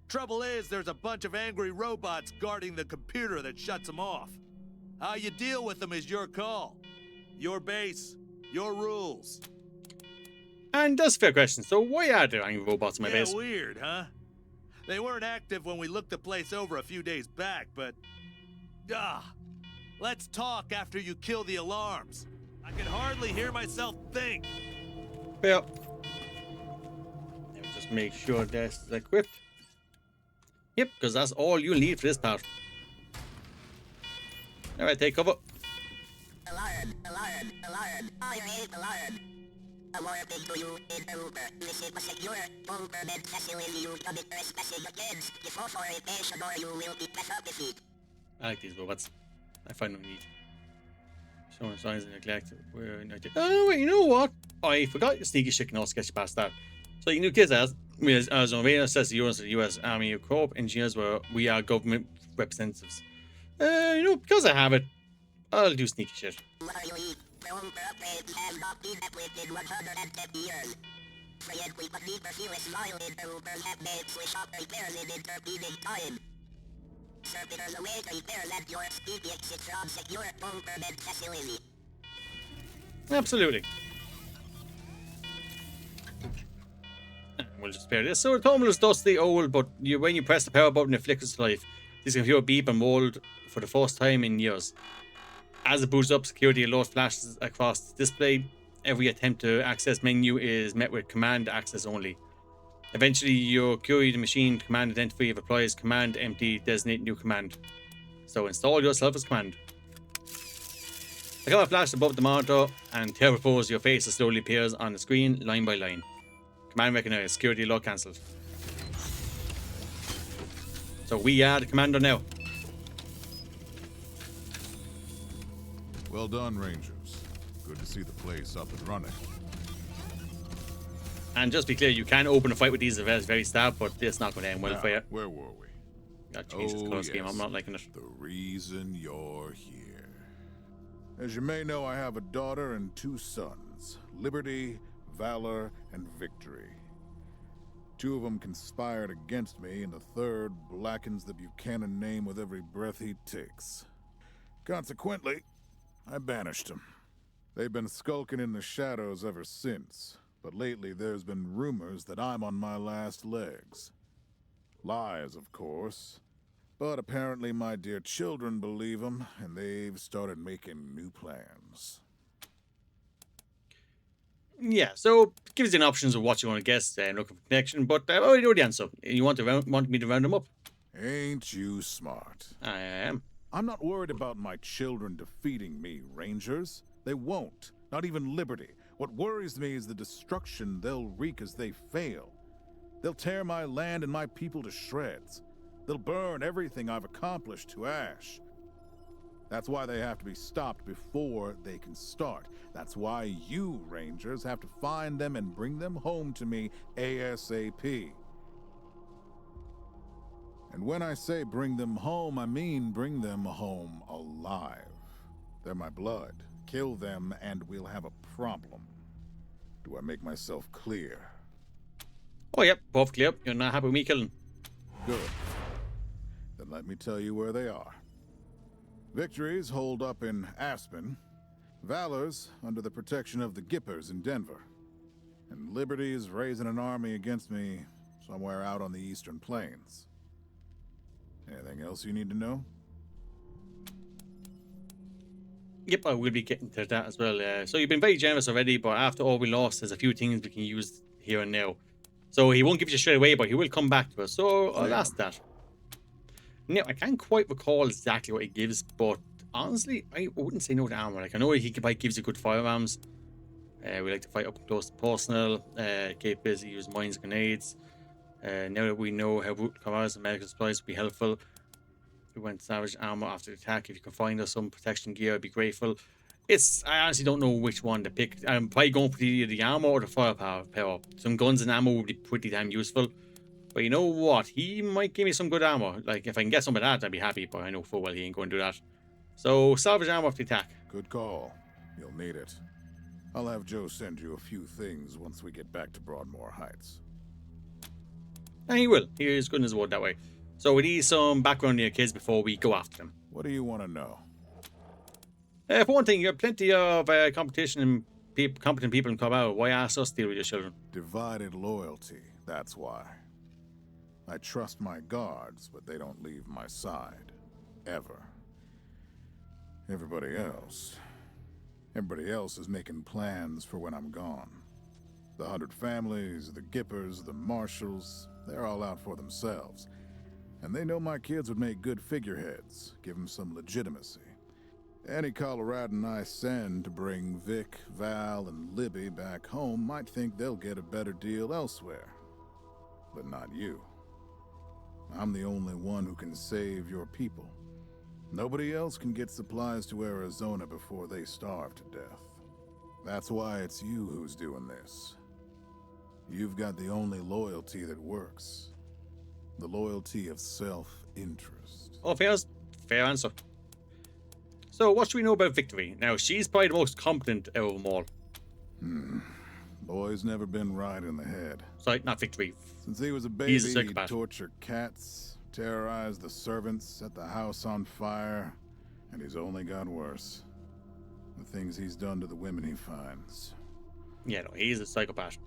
Trouble is, there's a bunch of angry robots guarding the computer that shuts them off. How you deal with them is your call. Your base, your rules. And that's a fair question. So why are there angry robots in my base? Yeah, weird, huh? They weren't active when we looked the place over a few days back, but... let's talk after you kill the alarms. I can hardly hear myself think. Yeah. Let me just make sure that's equipped. Yep, because that's all you need for this part. Alright, take cover. Alarm, alarm, alarm. I hate alarm. A warning to you in Uber. This is a secure government facility you commit trespassing against. If authorization or you will be defeated. I like these robots. I find no need. Showing signs of neglect. Where oh wait, you know what? I forgot your sneaky shit can also get you past that. So you new kids as on radio says the US Army Corps engineers we are government representatives. You know, because I have it, I'll do sneaky shit. The Uber upgrades have not been equipped in 110 years. Frequently, the fewest violent Ubers have made switch up repairs in intervening time. Servitors away to repair that your speed exit from secure bunker bed facility. Absolutely. We'll just spare this. So the terminal is dusty old, but when you press the power button, it flickers to life. This can hear a beep and mold for the first time in years. As it boots up, security alert flashes across the display. Every attempt to access menu is met with command access only. Eventually, your query the machine command identifier applies command empty designate new command. So install yourself as command. A camera flashes above the monitor and terrible pose your face slowly appears on the screen line by line. Command recognized. Security alert cancelled. So we are the commander now. Well done, Rangers. Good to see the place up and running. And just be clear, you can open a fight with these at the very start, but it's not going to end well for you. Where were we? God, Jesus, close game. I'm not liking it. The reason you're here. As you may know, I have a daughter and 2 sons. Liberty, Valor, and Victory. 2 of them conspired against me, and the 3rd blackens the Buchanan name with every breath he takes. Consequently, I banished them. They've been skulking in the shadows ever since, but lately there's been rumors that I'm on my last legs. Lies, of course, but apparently my dear children believe them, and they've started making new plans. Yeah, so give us an options of what you want to guess and looking for connection, but I already know the answer. You want me to round them up? Ain't you smart? I am. I'm not worried about my children defeating me, Rangers. They won't. Not even Liberty. What worries me is the destruction they'll wreak as they fail. They'll tear my land and my people to shreds. They'll burn everything I've accomplished to ash. That's why they have to be stopped before they can start. That's why you, Rangers, have to find them and bring them home to me ASAP. And when I say bring them home, I mean bring them home alive. They're my blood. Kill them and we'll have a problem. Do I make myself clear? Oh, yep, both clear. You're not happy with me killing. Good. Then let me tell you where they are. Victory's holed up in Aspen. Valor's under the protection of the Gippers in Denver. And Liberty is raising an army against me somewhere out on the Eastern Plains. Anything else you need to know? Yep, I will be getting to that as well. So you've been very generous already, but after all we lost, there's a few things we can use here and now. So he won't give you straight away, but he will come back to us. So I'll ask that. Now, I can't quite recall exactly what he gives, but honestly, I wouldn't say no to armor. Like, I know he gives you good firearms. We like to fight up close to personal. Capability to use mines, grenades. Now that we know how root covers and medical supplies will be helpful, we want savage armor after the attack. If you can find us some protection gear, I'd be grateful. I honestly don't know which one to pick. I'm probably going for either the armor or the firepower. Some guns and ammo would be pretty damn useful. But you know what? He might give me some good armor. Like, if I can get some of that, I'd be happy. But I know full well he ain't going to do that. So, salvage armor after the attack. Good call. You'll need it. I'll have Joe send you a few things once we get back to Broadmoor Heights. And he will. He is good in his word that way. So we need some background on your kids before we go after them. What do you want to know? For one thing, you have plenty of competition and competent people in Cabal. Why ask us to deal with your children? Divided loyalty, that's why. I trust my guards, but they don't leave my side. Ever. Everybody else is making plans for when I'm gone. The 100 families, the Gippers, the Marshals, they're all out for themselves. And they know my kids would make good figureheads, give them some legitimacy. Any Coloradan I send to bring Vic, Val, and Libby back home might think they'll get a better deal elsewhere. But not you. I'm the only one who can save your people. Nobody else can get supplies to Arizona before they starve to death. That's why it's you who's doing this. You've got the only loyalty that works. The loyalty of self-interest. Oh, fair answer. So, what should we know about Victory? Now, she's probably the most competent out of them all. Boy's never been right in the head. Sorry, not Victory. Since he was a baby, he'd torture cats, terrorized the servants, set the house on fire, and he's only got worse. The things he's done to the women he finds. Yeah, no, he's a psychopath.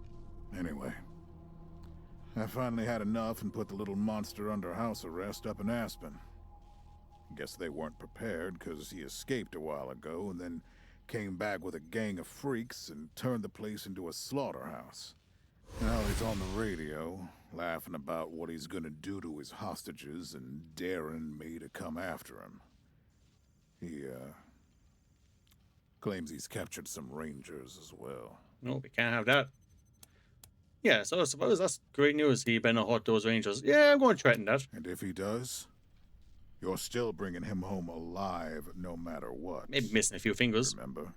Anyway, I finally had enough and put the little monster under house arrest up in Aspen. Guess they weren't prepared because he escaped a while ago and then came back with a gang of freaks and turned the place into a slaughterhouse. Now he's on the radio, laughing about what he's gonna do to his hostages and daring me to come after him. He, claims he's captured some rangers as well. No, we can't have that. Yeah, so I suppose that's great news. He better not hurt those rangers. Yeah, I'm going to threaten that. And if he does, you're still bringing him home alive no matter what. Maybe missing a few fingers. Remember?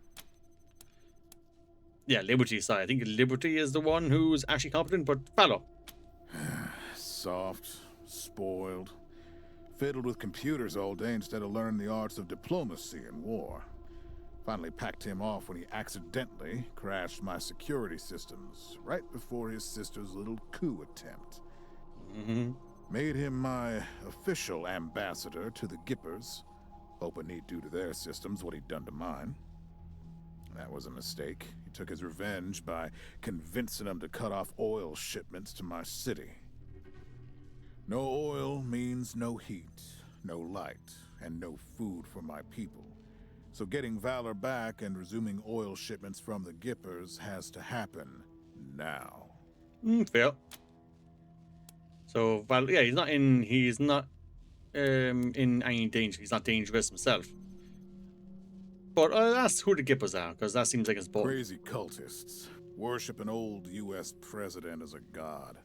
Yeah, Liberty side. I think Liberty is the one who's actually competent, but follow. Soft, spoiled, fiddled with computers all day instead of learning the arts of diplomacy and war. Finally packed him off when he accidentally crashed my security systems right before his sister's little coup attempt. Made him my official ambassador to the Gippers, hoping he'd do to their systems what he'd done to mine. That was a mistake. He took his revenge by convincing them to cut off oil shipments to my city. No oil means no heat, no light, and no food for my people. So getting Valor back and resuming oil shipments from the Gippers has to happen now. Fair. So Val, yeah, he's not in any danger. He's not dangerous himself. But I'll ask who the Gippers are, because that seems like it's both. Crazy cultists. Worship an old U.S. president as a god.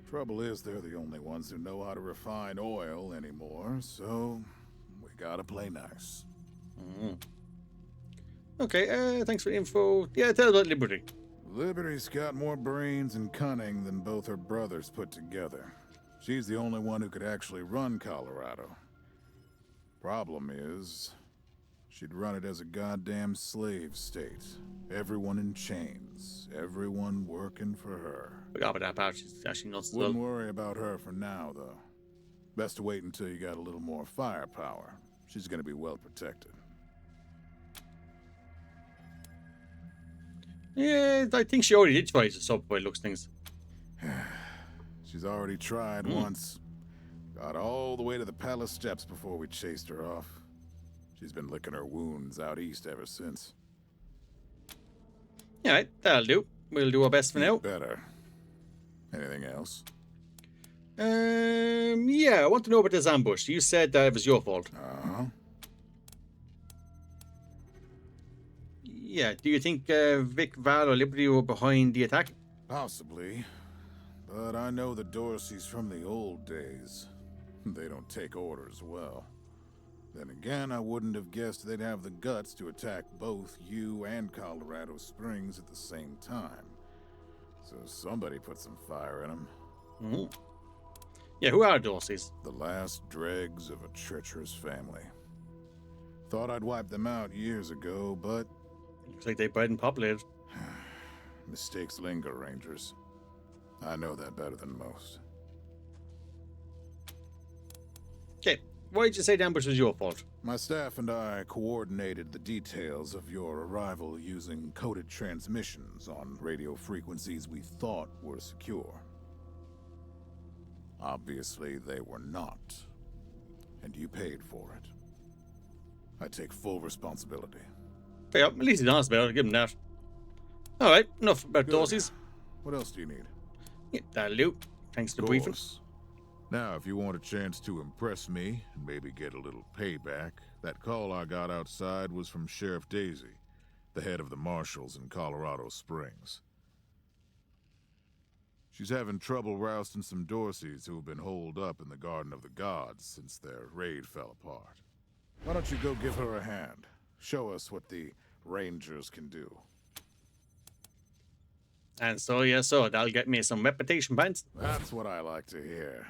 Trouble is, they're the only ones who know how to refine oil anymore, so we gotta play nice. Okay, thanks for the info. Yeah, tell about Liberty. Liberty's got more brains and cunning than both her brothers put together. She's the only one who could actually run Colorado. Problem is, she'd run it as a goddamn slave state. Everyone in chains. Everyone working for her. Forgot about that part. She's actually nuts. Wouldn't worry about her for now, though. Best to wait until you got a little more firepower. She's gonna be well protected. Yeah, I think she already did try to sub by looks things. She's already tried once. Got all the way to the palace steps before we chased her off. She's been licking her wounds out east ever since. Alright, that'll do. We'll do our best for now. Better. Anything else? Yeah, I want to know about this ambush. You said that it was your fault. Yeah, do you think Vic, Val, or Liberty were behind the attack? Possibly. But I know the Dorseys from the old days. They don't take orders well. Then again, I wouldn't have guessed they'd have the guts to attack both you and Colorado Springs at the same time. So somebody put some fire in them. Yeah, who are Dorseys? The last dregs of a treacherous family. Thought I'd wipe them out years ago, but... Looks like they bred and populated. Mistakes linger, Rangers. I know that better than most. Okay, why did you say the ambush was your fault? My staff and I coordinated the details of your arrival using coded transmissions on radio frequencies we thought were secure. Obviously, they were not. And you paid for it. I take full responsibility. Fair, at least he's honest about it. I'll give him that. Alright, enough about Dorseys. What else do you need? Yeah, that'll do. Thanks for the briefing. Now, if you want a chance to impress me and maybe get a little payback, that call I got outside was from Sheriff Daisy, the head of the Marshals in Colorado Springs. She's having trouble rousting some Dorseys who have been holed up in the Garden of the Gods since their raid fell apart. Why don't you go give her a hand? Show us what the Rangers can do. And so, yeah, so that'll get me some reputation points. That's what I like to hear.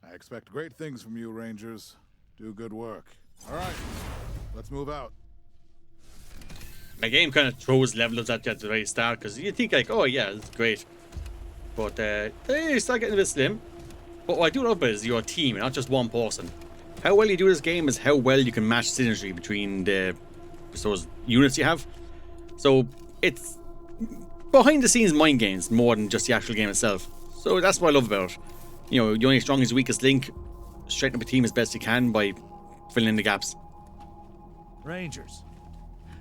I expect great things from you, Rangers. Do good work. All right, let's move out. My game kind of throws levels at you at the very start, because you think like, oh yeah, it's great. But they start getting a bit slim. But what I do love about it is you're a team and not just one person. How well you do this game is how well you can match synergy between the units you have. So it's behind the scenes mind games more than just the actual game itself. So that's what I love about it. You know, you're only as strong as your weakest link. Straighten up a team as best you can by filling in the gaps. Rangers,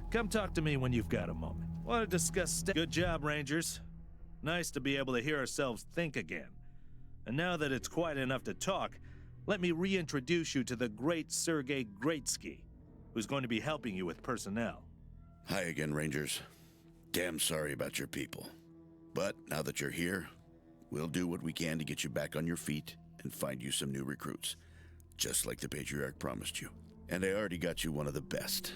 come talk to me when you've got a moment. Want to discuss Good job, Rangers. Nice to be able to hear ourselves think again. And now that it's quiet enough to talk, let me reintroduce you to the great Sergei Greatsky, who's going to be helping you with personnel. Hi again, Rangers. Damn sorry about your people. But now that you're here, we'll do what we can to get you back on your feet and find you some new recruits, just like the Patriarch promised you. And I already got you one of the best.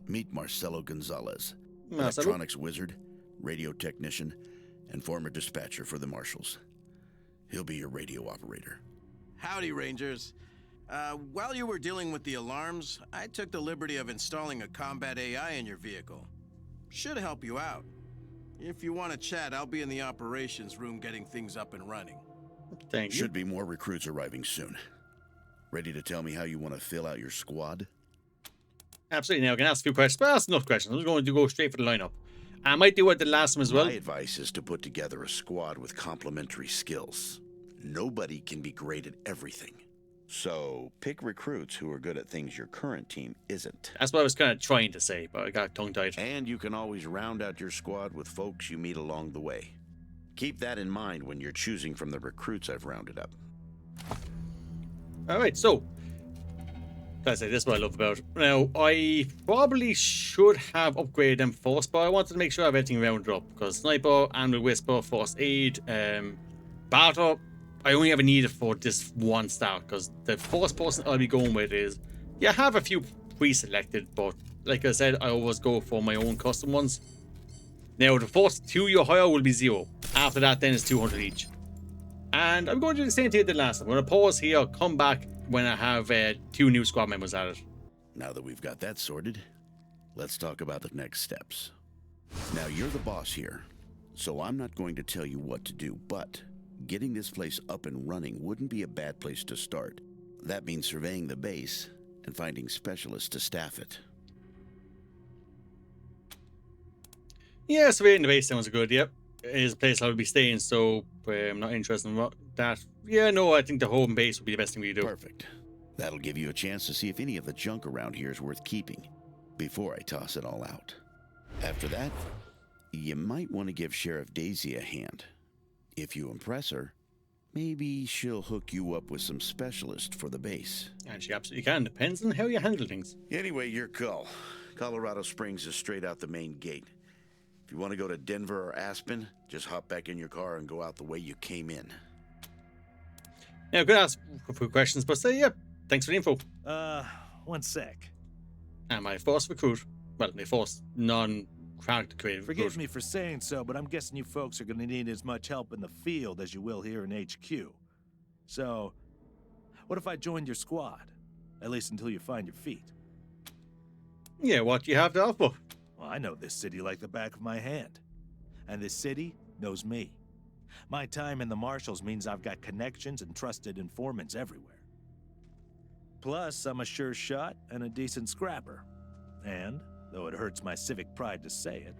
Meet Marcelo Gonzalez, electronics wizard, radio technician, and former dispatcher for the Marshals. He'll be your radio operator. Howdy, Rangers. While you were dealing with the alarms, I took the liberty of installing a combat AI in your vehicle. Should help you out. If you want to chat, I'll be in the operations room getting things up and running. Thank you. Should be more recruits arriving soon. Ready to tell me how you want to fill out your squad? Absolutely. Now I can ask a few questions, but that's enough questions. I'm going to go straight for the lineup. I might do what the last one as well. My advice is to put together a squad with complementary skills. Nobody can be great at everything. So pick recruits who are good at things your current team isn't. That's what I was kind of trying to say, but I got tongue-tied. And you can always round out your squad with folks you meet along the way. Keep that in mind when you're choosing from the recruits I've rounded up. Alright, so that's it. This is what I love about it. Now, I probably should have upgraded them first, but I wanted to make sure I have everything rounded up. Because Sniper, Animal Whisper, First Aid, Battle, I only ever need it for this one start. Because the first person I'll be going with is, yeah, I have a few pre-selected, but like I said, I always go for my own custom ones. Now, the first two you hire will be 0. After that, then it's 200 each. And I'm going to do the same thing I did last time. I'm going to pause here, come back when I have 2 new squad members added. Now that we've got that sorted, let's talk about the next steps. Now, you're the boss here, so I'm not going to tell you what to do, but getting this place up and running wouldn't be a bad place to start. That means surveying the base and finding specialists to staff it. Yeah, surveying the base sounds good, yep. It is a place I would be staying, so I'm not interested in that. Yeah, no, I think the home base would be the best thing we do. Perfect. That'll give you a chance to see if any of the junk around here is worth keeping before I toss it all out. After that, you might want to give Sheriff Daisy a hand. If you impress her, maybe she'll hook you up with some specialists for the base. And she absolutely can. Depends on how you handle things. Anyway, your call. Colorado Springs is straight out the main gate. If you want to go to Denver or Aspen, just hop back in your car and go out the way you came in. Now, I could ask a few questions, but say, yeah, thanks for the info. One sec. And my first recruit, well, my first non-character creative recruit. Forgive me for saying so, but I'm guessing you folks are going to need as much help in the field as you will here in HQ. So, what if I joined your squad? At least until you find your feet. Yeah, what do you have to offer? Well, I know this city like the back of my hand. And this city knows me. My time in the Marshals means I've got connections and trusted informants everywhere. Plus, I'm a sure shot and a decent scrapper. And, though it hurts my civic pride to say it,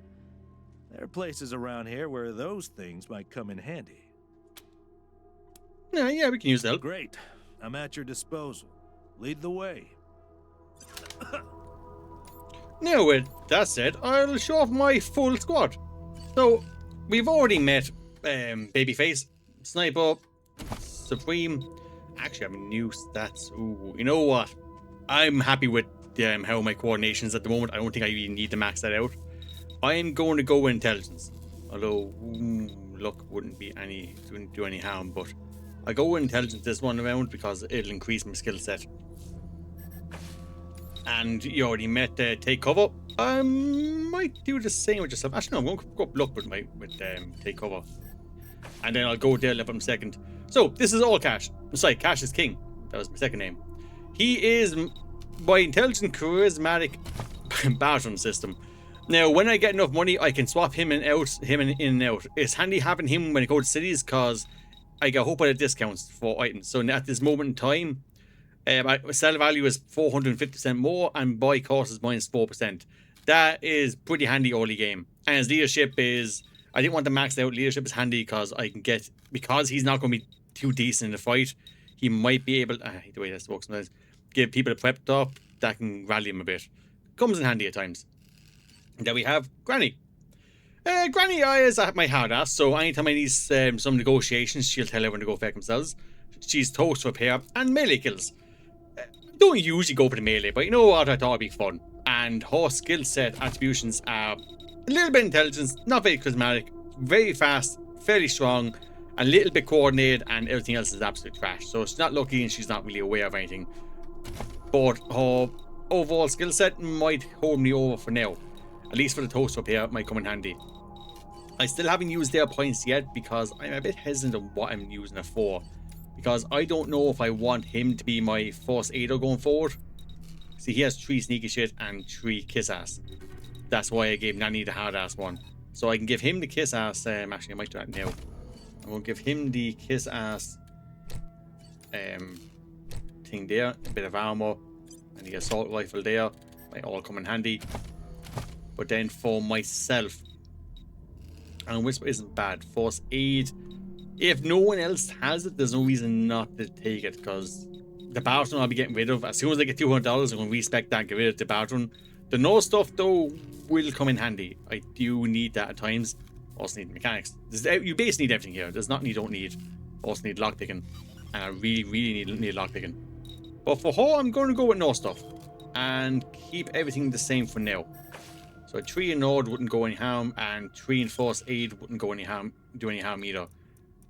there are places around here where those things might come in handy. Yeah, we can use that. Great. I'm at your disposal. Lead the way. Now, with that said, I'll show off my full squad. So, we've already met Babyface, Sniper, Supreme. Actually, I have new stats. Ooh, you know what? I'm happy with how my coordination is at the moment. I don't think I even need to max that out. I'm going to go with intelligence. Although, luck wouldn't do any harm, but I go with intelligence this one around because it'll increase my skill set. And you already met Take Cover. I might do the same with yourself. Actually, no, I'm going to go up luck with Take Cover. And then I'll go there level him second. So, this is all Cash. I'm sorry, Cash is King. That was my second name. He is my intelligent, charismatic bathroom system. Now, when I get enough money, I can swap him in and out. It's handy having him when I go to cities because I get a whole bunch of discounts for items. So at this moment in time, sell value is 450% more and buy cost is -4%. That is pretty handy early game. And his leadership is, I didn't want to max out. Leadership is handy because I can get, because he's not going to be too decent in the fight, he might be able, I hate the way that works sometimes, give people a prepped up that can rally him a bit. Comes in handy at times. And then we have Granny. Granny is my hard ass, so anytime I need some negotiations, she'll tell everyone to go fuck themselves. She's toast repair and melee kills. Don't usually go for the melee, but you know what? I thought it'd be fun. And her skill set attributions are a little bit intelligence, not very charismatic, very fast, fairly strong, a little bit coordinated, and everything else is absolute trash. So she's not lucky and she's not really aware of anything. But her overall skill set might hold me over for now. At least for the toast repair, it might come in handy. I still haven't used their points yet because I'm a bit hesitant on what I'm using it for. Because I don't know if I want him to be my first aider going forward. See, he has 3 sneaky shit and 3 kiss ass. That's why I gave Nanny the hard ass one. So I can give him the kiss ass. Actually, I might do that now. I'm going to give him the kiss ass thing there. A bit of armor. And the assault rifle there. Might all come in handy. But then for myself, and Whisper isn't bad. First aid. If no one else has it, there's no reason not to take it, because the bathroom I'll be getting rid of. As soon as I get $200, I'm going to respec that, get rid of the bathroom. The no stuff, though, will come in handy. I do need that at times. Also need mechanics. You basically need everything here. There's nothing you don't need. Also need lockpicking. And I really, really need lockpicking. But for her, I'm going to go with no stuff. And keep everything the same for now. So 3 in Nord wouldn't go any harm, and 3 in First Aid wouldn't go any harm, do any harm either.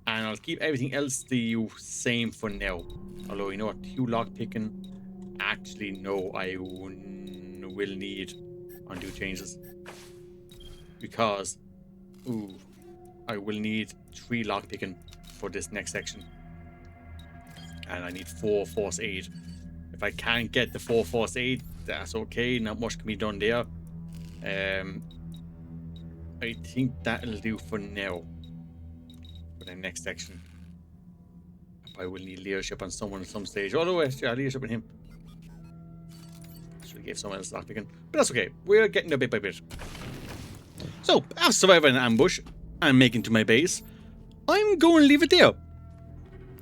And I'll keep everything else the same for now. Although, you know what, 2 lockpicking, actually no, I will need undo changes. Because, I will need 3 lockpicking for this next section. And I need 4 First Aid. If I can't get the 4 First Aid, that's okay, not much can be done there. I think that'll do for now. For the next section. I will need leadership on someone at some stage. Although I should have leadership on him. Should have gave someone else lockpicking. But that's okay. We're getting there bit by bit. So, after surviving an ambush and making to my base, I'm going to leave it there.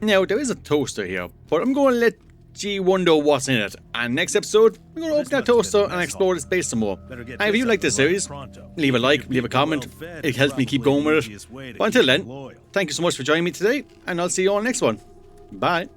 Now, there is a toaster here, but I'm going to let G wonder what's in it. And next episode, we're going to open that toaster and explore this base some more. And if you like this series, leave a like, leave a comment. It helps me keep going with it. But until then, thank you so much for joining me today, and I'll see you on the next one. Bye.